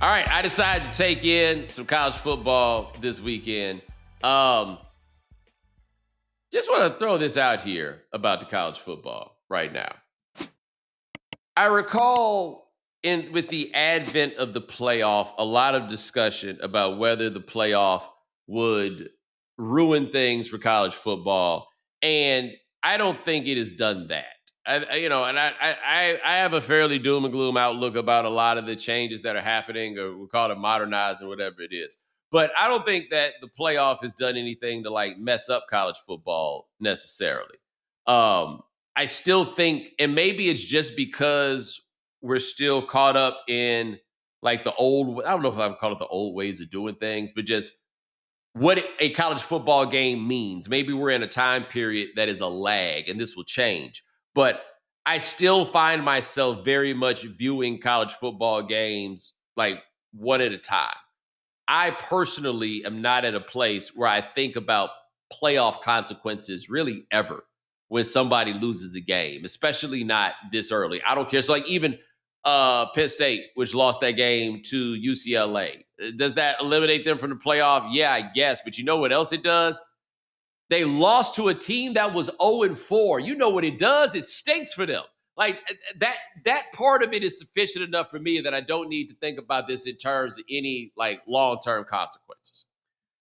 All right, I decided to take in some college football this weekend. Just want to throw this out here about the college football right now. I recall with the advent of the playoff, a lot of discussion about whether the playoff would ruin things for college football, and I don't think it has done that. I have a fairly doom and gloom outlook about a lot of the changes that are happening, or we'll call it modernizing, whatever it is. But I don't think that the playoff has done anything to like mess up college football necessarily. I still think, and maybe it's just because we're still caught up in like the old, I don't know if I would call it the old ways of doing things, but just what a college football game means. Maybe we're in a time period that is a lag and this will change. But I still find myself very much viewing college football games like one at a time. I personally am not at a place where I think about playoff consequences really ever when somebody loses a game, especially not this early. I don't care. So like even Penn State, which lost that game to UCLA, does that eliminate them from the playoff? Yeah, I guess. But you know what else it does? They lost to a team that was 0-4. You know what it does? It stinks for them. Like that part of it is sufficient enough for me that I don't need to think about this in terms of any like long-term consequences.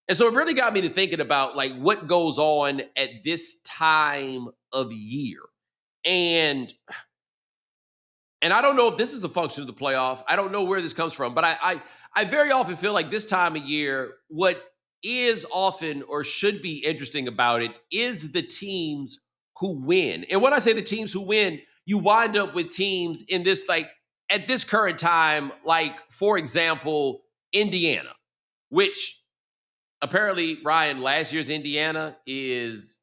And so it really got me to thinking about like what goes on at this time of year. And I don't know if this is a function of the playoff. I don't know where this comes from, but I very often feel like this time of year, what is often or should be interesting about it is the teams who win. And when I say the teams who win, you wind up with teams in this, like at this current time, like for example, Indiana, which apparently, Ryan, last year's Indiana this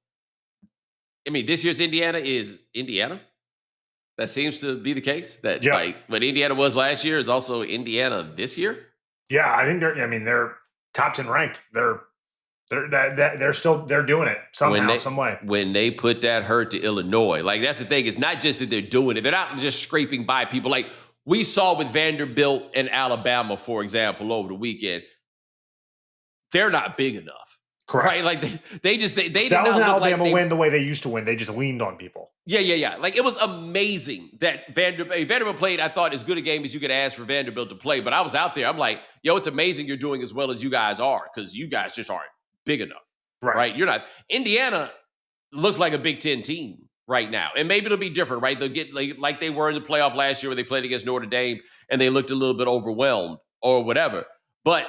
year's Indiana is Indiana. That seems to be the case. That like what Indiana was last year is also Indiana this year. Yeah, I think they're top 10 ranked. They're doing it somehow, some way. When they put that hurt to Illinois, like that's the thing. It's not just that they're doing it; they're not just scraping by people. Like we saw with Vanderbilt and Alabama, for example, over the weekend. They're not big enough. Correct. Right? Like they did that was an Alabama like win the way they used to win. They just leaned on people. Yeah. Like it was amazing that Vanderbilt played, I thought, as good a game as you could ask for Vanderbilt to play. But I was out there. I'm like, yo, it's amazing you're doing as well as you guys are because you guys just aren't big enough. Right? You're not. Indiana looks like a Big Ten team right now. And maybe it'll be different, right? They'll get like they were in the playoff last year where they played against Notre Dame and they looked a little bit overwhelmed or whatever. But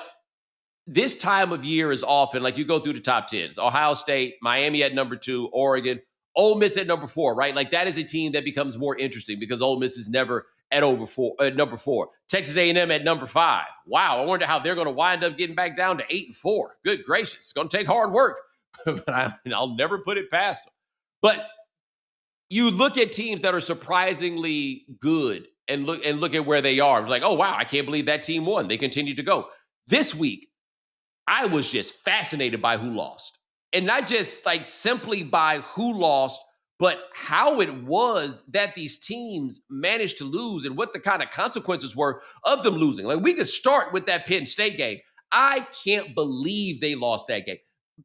this time of year is often like you go through the top 10. It's Ohio State, Miami at number 2, Oregon, Ole Miss at number 4, right? Like that is a team that becomes more interesting because Ole Miss is never at number 4. Texas A&M at number 5. Wow, I wonder how they're going to wind up getting back down to 8-4. Good gracious, it's going to take hard work, but I'll never put it past them. But you look at teams that are surprisingly good and look at where they are. Like, oh wow, I can't believe that team won. They continue to go. This week, I was just fascinated by who lost. And not just like simply by who lost, but how it was that these teams managed to lose and what the kind of consequences were of them losing. Like we could start with that Penn State game. I can't believe they lost that game.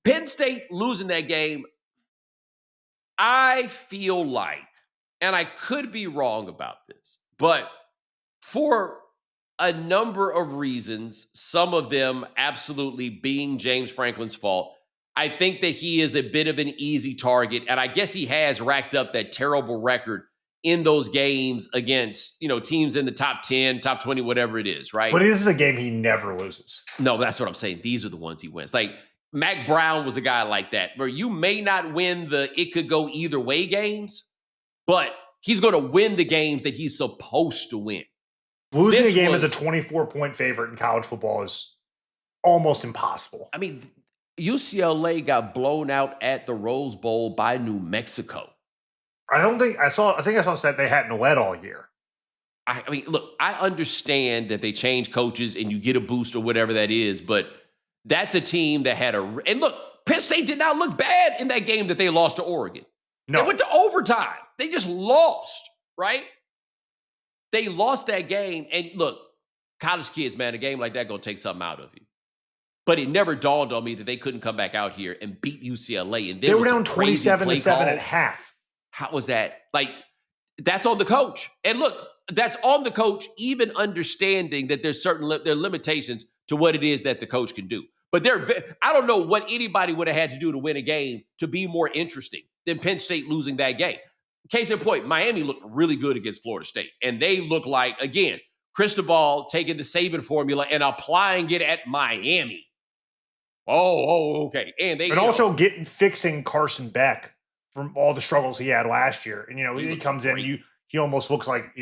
Penn State losing that game, I feel like, and I could be wrong about this, but for a number of reasons, some of them absolutely being James Franklin's fault, I think that he is a bit of an easy target. And I guess he has racked up that terrible record in those games against, teams in the top 10, top 20, whatever it is, right? But this is a game he never loses. No, that's what I'm saying. These are the ones he wins. Like Mac Brown was a guy like that, where you may not win the it could go either way games, but he's going to win the games that he's supposed to win. Losing a game as a 24-point favorite in college football is almost impossible. I mean, UCLA got blown out at the Rose Bowl by New Mexico. I think I saw that they hadn't led all year. I mean, look, I understand that they change coaches and you get a boost or whatever that is, but that's a team that had and look, Penn State did not look bad in that game that they lost to Oregon. No. They went to overtime. They just lost, right? They lost that game. And look, college kids, man, a game like that going to take something out of you. But it never dawned on me that they couldn't come back out here and beat UCLA. And they were down 27-7 at half. How was that? Like, that's on the coach. And look, that's on the coach, even understanding that there's certain there are limitations to what it is that the coach can do. But I don't know what anybody would have had to do to win a game to be more interesting than Penn State losing that game. Case in point, Miami looked really good against Florida State. And they look like, again, Cristobal taking the Saban formula and applying it at Miami. Okay. And also fixing Carson Beck from all the struggles he had last year. And, he comes great in, he almost looks like,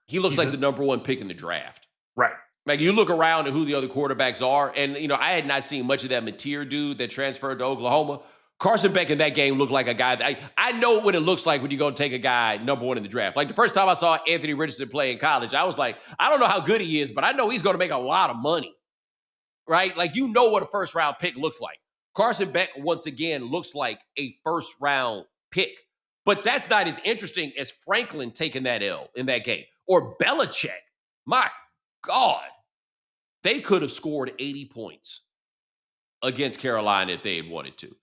he looks like the number one pick in the draft. Right. Like, you look around at who the other quarterbacks are, and, I had not seen much of that Mateer dude that transferred to Oklahoma. Carson Beck in that game looked like a guy that I know what it looks like when you go take a guy number one in the draft. Like, the first time I saw Anthony Richardson play in college, I was like, I don't know how good he is, but I know he's going to make a lot of money, right? Like, what a first-round pick looks like. Carson Beck, once again, looks like a first-round pick. But that's not as interesting as Franklin taking that L in that game. Or Belichick. My God. They could have scored 80 points against Carolina if they had wanted to.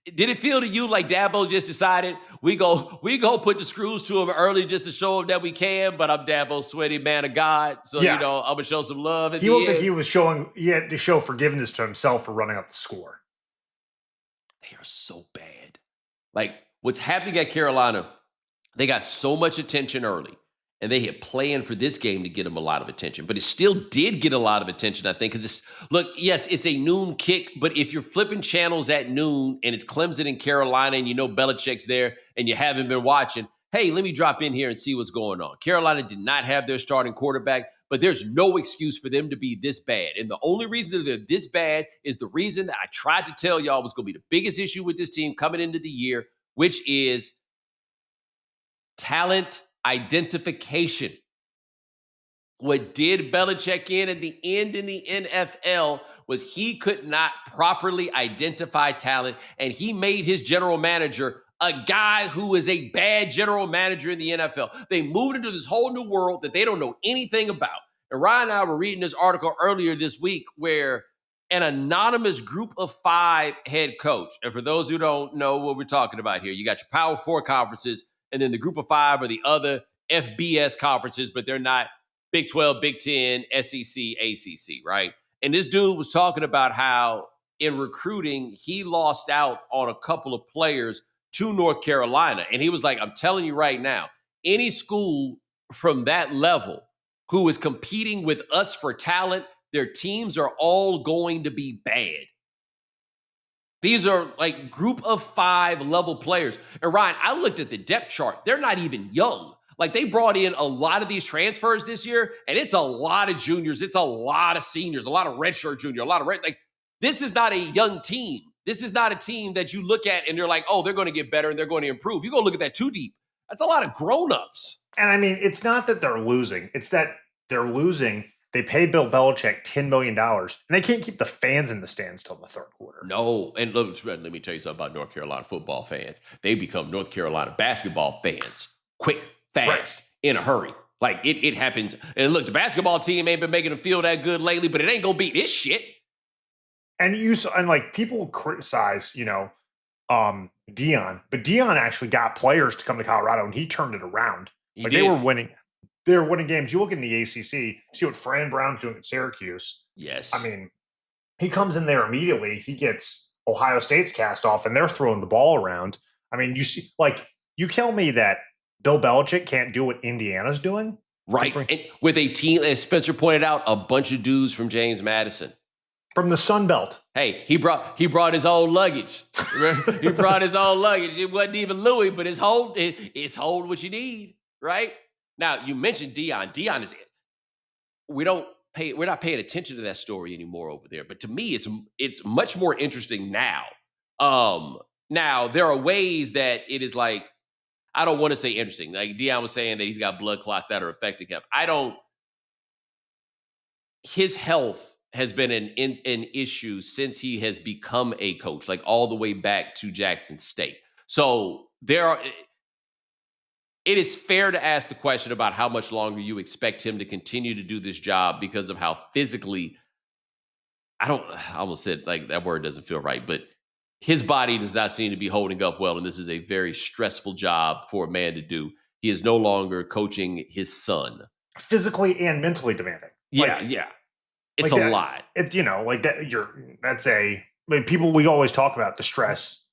Did it feel to you like Dabo just decided we go put the screws to him early just to show him that we can, but I'm Dabo's sweaty man of God, so I'm gonna show some love. He looked like he had to show forgiveness to himself for running up the score. They are so bad. Like, what's happening at Carolina, they got so much attention early. And they had planned for this game to get them a lot of attention. But it still did get a lot of attention, I think. Because yes, it's a noon kick. But if you're flipping channels at noon and it's Clemson and Carolina and Belichick's there and you haven't been watching, hey, let me drop in here and see what's going on. Carolina did not have their starting quarterback, but there's no excuse for them to be this bad. And the only reason that they're this bad is the reason that I tried to tell y'all was going to be the biggest issue with this team coming into the year, which is talent identification. What did Belichick in at the end in the NFL was he could not properly identify talent, and he made his general manager a guy who is a bad general manager in the NFL. They moved into this whole new world that they don't know anything about. And Ryan and I were reading this article earlier this week where an anonymous group of 5 head coach, and for those who don't know what we're talking about here, you got your Power 4 conferences, and then the group of 5 are the other FBS conferences, but they're not Big 12, Big 10, SEC, ACC, right? And this dude was talking about how in recruiting, he lost out on a couple of players to North Carolina. And he was like, I'm telling you right now, any school from that level who is competing with us for talent, their teams are all going to be bad. These are like group of 5 level players. And Ryan, I looked at the depth chart. They're not even young. Like, they brought in a lot of these transfers this year, and it's a lot of juniors. It's a lot of seniors, a lot of redshirt junior, a lot of this is not a young team. This is not a team that you look at and you're like, oh, they're going to get better and they're going to improve. You go look at that too deep. That's a lot of grown-ups. And I mean, it's not that they're losing. It's that they're losing. They pay Bill Belichick $10 million, and they can't keep the fans in the stands till the third quarter. No, and let me tell you something about North Carolina football fans. They become North Carolina basketball fans quick, fast, in a hurry. Like, it happens. And look, the basketball team ain't been making them feel that good lately, but it ain't going to beat this shit. And people criticize, Deion, but Deion actually got players to come to Colorado, and he turned it around. They were winning. They were winning games. You look in the ACC, see what Fran Brown's doing at Syracuse. Yes. I mean, he comes in there immediately. He gets Ohio State's cast off, and they're throwing the ball around. I mean, you tell me that Bill Belichick can't do what Indiana's doing? Right. And with a team, as Spencer pointed out, a bunch of dudes from James Madison. From the Sun Belt. Hey, he brought his own luggage. He brought his own luggage. It wasn't even Louis, but it's hold what you need, right? Now, you mentioned Deion. Deion is it. We're not paying attention to that story anymore over there. But to me, it's much more interesting now. Now there are ways that it is like, I don't want to say interesting. Like Deion was saying that he's got blood clots that are affecting him. His health has been an issue since he has become a coach, like all the way back to Jackson State. So it is fair to ask the question about how much longer you expect him to continue to do this job because of how physically, I almost said like that word doesn't feel right, but his body does not seem to be holding up well. And this is a very stressful job for a man to do. He is no longer coaching his son. Physically and mentally demanding. Yeah, yeah. It's like a that, lot. It's, like that, people, we always talk about the stress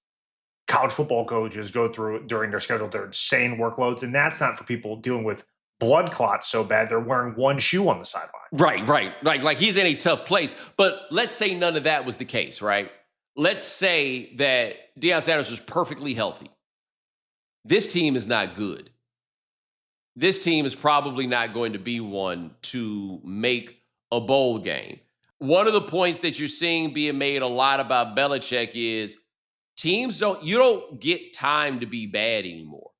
college football coaches go through during their schedule, their insane workloads. And that's not for people dealing with blood clots so bad they're wearing one shoe on the sideline. Right. Like he's in a tough place. But let's say none of that was the case, right? Let's say that Deion Sanders was perfectly healthy. This team is not good. This team is probably not going to be one to make a bowl game. One of the points that you're seeing being made a lot about Belichick is you don't get time to be bad anymore,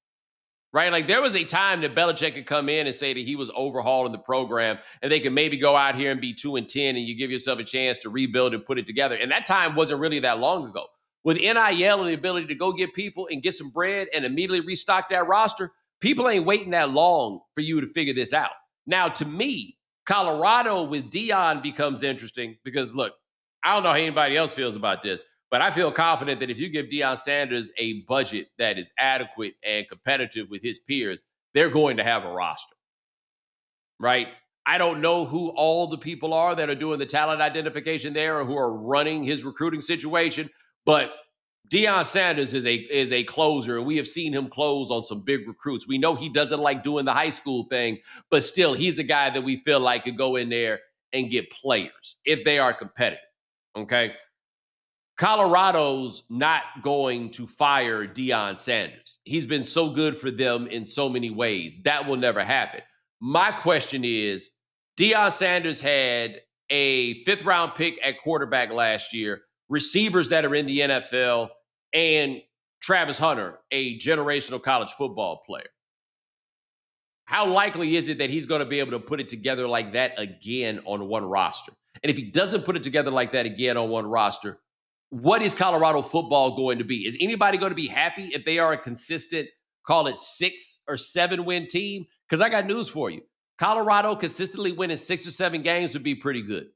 right? Like there was a time that Belichick could come in and say that he was overhauling the program and they could maybe go out here and be 2-10 and you give yourself a chance to rebuild and put it together. And that time wasn't really that long ago. With NIL and the ability to go get people and get some bread and immediately restock that roster, people ain't waiting that long for you to figure this out. Now, to me, Colorado with Deion becomes interesting because, look, I don't know how anybody else feels about this, but I feel confident that if you give Deion Sanders a budget that is adequate and competitive with his peers, they're going to have a roster, right? I don't know who all the people are that are doing the talent identification there or who are running his recruiting situation, but Deion Sanders is a closer, and we have seen him close on some big recruits. We know he doesn't like doing the high school thing, but still, he's a guy that we feel like could go in there and get players if they are competitive, okay? Colorado's not going to fire Deion Sanders. He's been so good for them in so many ways. That will never happen. My question is, Deion Sanders had a 5th-round pick at quarterback last year, receivers that are in the NFL, and Travis Hunter, a generational college football player. How likely is it that he's going to be able to put it together like that again on one roster? And if he doesn't put it together like that again on one roster, what is Colorado football going to be? Is anybody going to be happy if they are a consistent, call it 6 or 7 win team? Because I got news for you. Colorado consistently winning 6 or 7 games would be pretty good.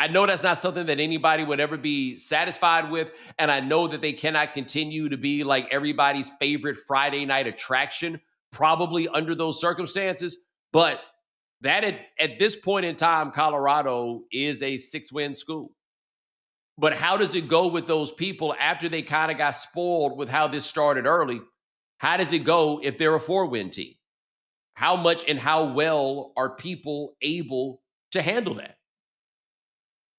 I know that's not something that anybody would ever be satisfied with. And I know that they cannot continue to be like everybody's favorite Friday night attraction, probably under those circumstances. But that at this point in time, Colorado is a 6-win school. But how does it go with those people after they kind of got spoiled with how this started early? How does it go if they're a 4-win team? How much and how well are people able to handle that?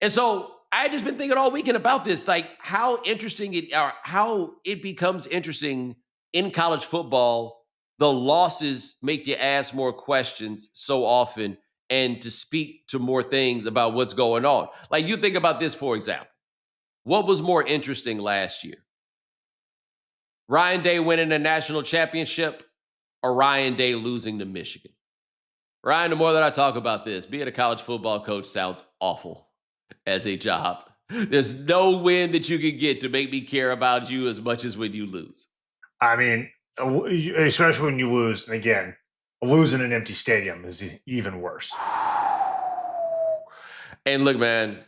And so I just been thinking all weekend about this, like how it becomes interesting in college football. The losses make you ask more questions so often and to speak to more things about what's going on. Like you think about this, for example. What was more interesting last year? Ryan Day winning a national championship or Ryan Day losing to Michigan? Ryan, the more that I talk about this, being a college football coach sounds awful as a job. There's no win that you can get to make me care about you as much as when you lose. I mean, especially when you lose. And again, losing an empty stadium is even worse. And look, man,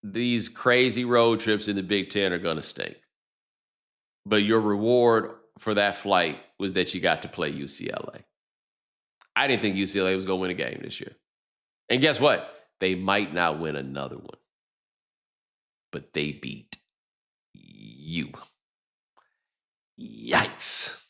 these crazy road trips in the Big Ten are going to stink. But your reward for that flight was that you got to play UCLA. I didn't think UCLA was going to win a game this year. And guess what? They might not win another one. But they beat you. Yikes.